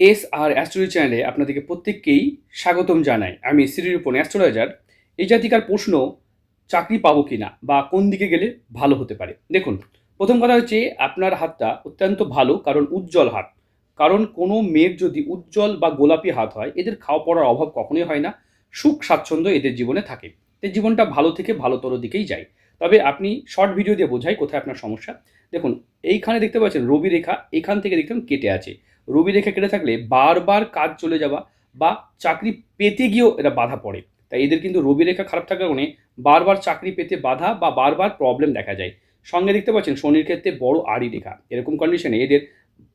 S আর astrology চ্যানেলে আপনাদেরকে প্রত্যেককেই স্বাগতম জানাই। আমি শ্রীরূপন অ্যাস্ট্রোলজার। এই জাতিকার প্রশ্ন, চাকরি পাবো কিনা বা কোন দিকে গেলে ভালো হতে পারে। দেখুন, প্রথম কথা হচ্ছে আপনার হাতটা অত্যন্ত ভালো, কারণ উজ্জ্বল হাত। কারণ কোনো মেয়ের যদি উজ্জ্বল বা গোলাপি হাত হয়, এদের খাওয়া পড়ার অভাব কখনোই হয় না। সুখ স্বাচ্ছন্দ্য এদের জীবনে থাকে। এদের জীবনটা ভালো থেকে ভালোতর দিকেই যায়। তবে আপনি শর্ট ভিডিও দিয়ে বোঝাই কোথায় আপনার সমস্যা। দেখুন, এইখানে দেখতে পাচ্ছেন রবি রেখা, এখান থেকে দেখবেন কেটে আছে। রবি রেখা কেটে থাকলে বারবার কাজ চলে যাওয়া বা চাকরি পেতে গিয়েও এরা বাধা পড়ে। তাই এদের কিন্তু রবি রেখা খারাপ থাকার কারণে বারবার চাকরি পেতে বাধা বা বারবার প্রবলেম দেখা যায়। সঙ্গে দেখতে পাচ্ছেন শনির ক্ষেত্রে বড় আড়ি রেখা। এরকম কন্ডিশনে এদের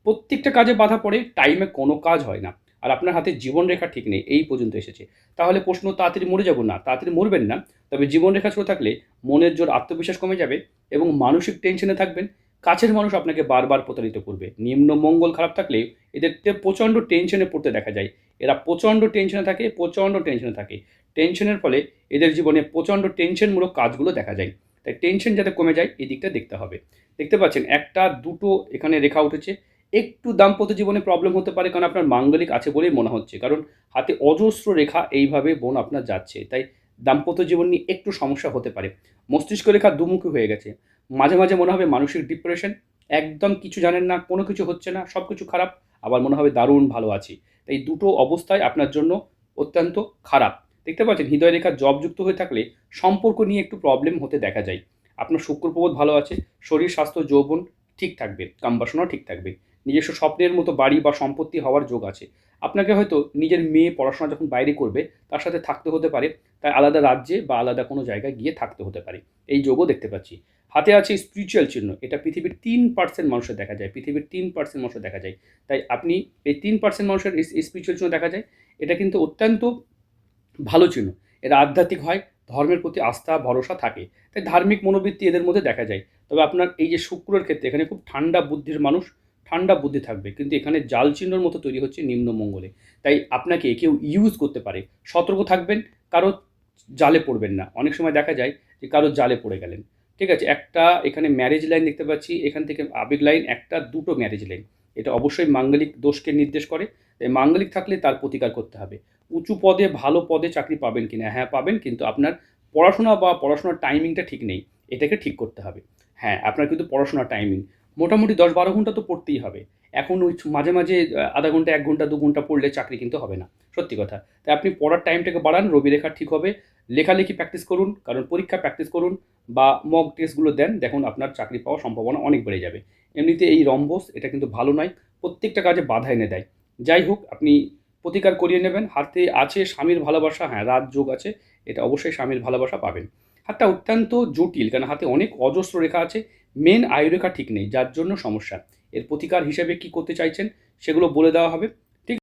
প্রত্যেকটা কাজে বাধা পড়ে, টাইমে কোনো কাজ হয় না। আর আপনার হাতে জীবন রেখা ঠিক নেই, এই পর্যন্ত এসেছে। তাহলে প্রশ্ন, তাড়াতাড়ি মরে যাব না, তাড়াতাড়ি মরবেন না। তবে জীবন রেখা ছোট থাকলে মনের জোর, আত্মবিশ্বাস কমে যাবে এবং মানসিক টেনশনে থাকবেন। কাছের মানুষ আপনাকে বারবার প্রতারিত করবে। নিম্ন মঙ্গল খারাপ থাকলে এদেরকে প্রচণ্ড টেনশনে পড়তে দেখা যায়। এরা প্রচণ্ড টেনশনে থাকে, প্রচণ্ড টেনশনে থাকে। টেনশনের ফলে এদের জীবনে প্রচণ্ড টেনশনমূলক কাজগুলো দেখা যায়। তাই টেনশন যাতে কমে যায় এই দিকটা দেখতে হবে। দেখতে পাচ্ছেন একটা দুটো এখানে রেখা উঠেছে। একটু দাম্পত্য জীবনে প্রবলেম হতে পারে, কারণ আপনার মাঙ্গলিক আছে বলেই মনে হচ্ছে। কারণ হাতে অজস্র রেখা এইভাবে বোন আপনার যাচ্ছে। তাই দাম্পত্য জীবন নিয়ে একটু সমস্যা হতে পারে। মস্তিষ্ক রেখা দুমুখী হয়ে গেছে। মাঝে মাঝে মনে হবে মানসিক ডিপ্রেশন, একদম কিছু জানেন না, কোনো কিছু হচ্ছে না, সব কিছু খারাপ। আবার মনে হবে দারুণ ভালো আছি। তাই দুটো অবস্থায় আপনার জন্য অত্যন্ত খারাপ। দেখতে পাচ্ছেন হৃদয় রেখা জবযুক্ত হয়ে থাকলে সম্পর্ক নিয়ে একটু প্রবলেম হতে দেখা যায়। আপনার শুক্রপ্রবোধ ভালো আছে, শরীর স্বাস্থ্য যৌবন ঠিক থাকবে, কামবাসনাও ঠিক থাকবে। নিজস্ব স্বপ্নের মতো বাড়ি বা সম্পত্তি হওয়ার যোগ আছে। আপনাকে হয়তো নিজের মেয়ে পড়াশোনা যখন বাইরে করবে, তার সাথে থাকতে হতে পারে। তাই আলাদা রাজ্যে বা আলাদা কোনো জায়গায় গিয়ে থাকতে হতে পারে। এই যোগও দেখতে পাচ্ছি। হাতে আছে স্পিরিচুয়াল চিহ্ন। এটা পৃথিবীর 3% মানুষের দেখা যায়। পৃথিবীর 3% মানুষের দেখা যায়। তাই আপনি এই 3% মানুষের স্পিরিচুয়াল চিহ্ন দেখা যায়। এটা কিন্তু অত্যন্ত ভালো চিহ্ন। এরা আধ্যাত্মিক হয়, ধর্মের প্রতি আস্থা ভরসা থাকে। তাই ধার্মিক মনোবৃত্তি এদের মধ্যে দেখা যায়। তবে আপনার এই যে শুক্রের ক্ষেত্রে এখানে খুব ঠান্ডা বুদ্ধির মানুষ, ঠান্ডা বুদ্ধি থাকবে। কিন্তু এখানে জাল চিহ্নর মতো তৈরি হচ্ছে নিম্ন মঙ্গলে। তাই আপনাকে কেউ ইউজ করতে পারে। সতর্ক থাকবেন, কারো জালে পড়বেন না। অনেক সময় দেখা যায় যে কারো জালে পড়ে গেলেন। ঠিক আছে? একটা এখানে ম্যারেজ লাইন দেখতে পাচ্ছি, এখান থেকে আবেগ লাইন, একটা দুটো ম্যারেজ লাইন। এটা অবশ্যই মাঙ্গলিক দোষকে নির্দেশ করে। তাই মাঙ্গলিক থাকলে তার প্রতিকার করতে হবে। উঁচু পদে, ভালো পদে চাকরি পাবেন কিনা? হ্যাঁ, পাবেন, কিন্তু আপনার পড়াশোনা বা পড়াশোনার টাইমিংটা ঠিক নেই। এটাকে ঠিক করতে হবে। হ্যাঁ, আপনার কিন্তু পড়াশোনার টাইমিং মোটামুটি ১০-১২ ঘন্টা তো পড়তেই হবে। এখন ওই মাঝে মাঝে ০.৫ ঘন্টা, ১ ঘন্টা, ২ ঘন্টা পড়লে চাকরি কিন্তু হবে না। সত্যি কথা। তাই আপনি পড়ার টাইমটাকে বাড়ান, রবি রেখা ঠিক হবে। লেখালেখি প্র্যাকটিস করুন, কারণ পরীক্ষা প্র্যাকটিস করুন বা মক টেস্টগুলো দেন, দেখুন আপনার চাকরি পাওয়ার সম্ভাবনা অনেক বেড়ে যাবে। এমনিতে এই রম্বস এটা কিন্তু ভালো নয়। প্রত্যেকটা কাজে বাধা এনে দেয়। যাই হোক, আপনি প্রতিকার করিয়ে নেবেন। হাতে আছে স্বামীর ভালোবাসা, হ্যাঁ, রাজযোগ আছে। এটা অবশ্যই স্বামীর ভালোবাসা পাবেন। হাতটা অত্যন্ত জটিল, কারণ হাতে অনেক অজস্র রেখা আছে। মেন আয়ুরেখা ঠিক নেই, যার জন্য সমস্যা। এর প্রতিকার হিসেবে কি করতে চাইছেন সেগুলো বলে দেওয়া হবে।